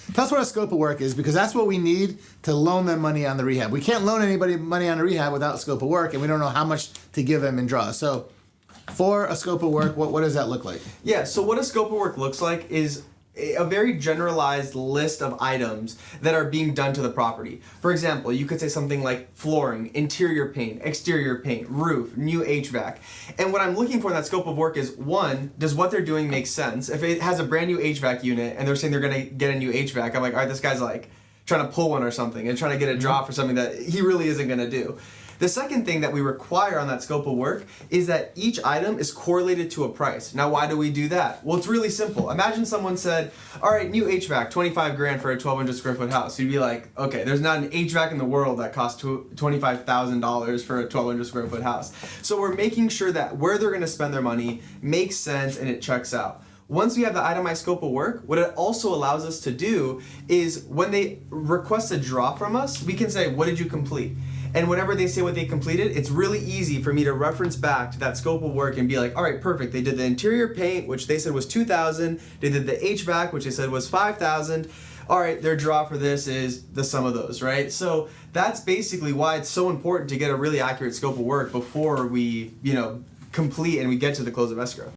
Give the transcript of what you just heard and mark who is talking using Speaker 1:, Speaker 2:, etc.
Speaker 1: So tell us what a scope of work is, because that's what we need to loan them money on the rehab. We can't loan anybody money on a rehab without scope of work, and we don't know how much to give them in draw. So for a scope of work, what does that look like?
Speaker 2: Yeah, so what a scope of work looks like is a very generalized list of items that are being done to the property. For example, you could say something like flooring, interior paint, exterior paint, roof, new HVAC. And what I'm looking for in that scope of work is, one, does what they're doing make sense? If it has a brand new HVAC unit and they're saying they're gonna get a new HVAC, I'm like, all right, this guy's like trying to pull one or something and trying to get a draw for something that he really isn't gonna do. The second thing that we require on that scope of work is that each item is correlated to a price. Now, why do we do that? Well, it's really simple. Imagine someone said, all right, new HVAC, 25 grand for a 1,200 square foot house. You'd be like, okay, there's not an HVAC in the world that costs $25,000 for a 1,200 square foot house. So we're making sure that where they're gonna spend their money makes sense and it checks out. Once we have the itemized scope of work, what it also allows us to do is when they request a draw from us, we can say, what did you complete? And whenever they say what they completed, it's really easy for me to reference back to that scope of work and be like, all right, perfect. They did the interior paint, which they said was $2,000. They did the HVAC, which they said was $5,000. All right, their draw for this is the sum of those, right? So that's basically why it's so important to get a really accurate scope of work before we, complete and we get to the close of escrow.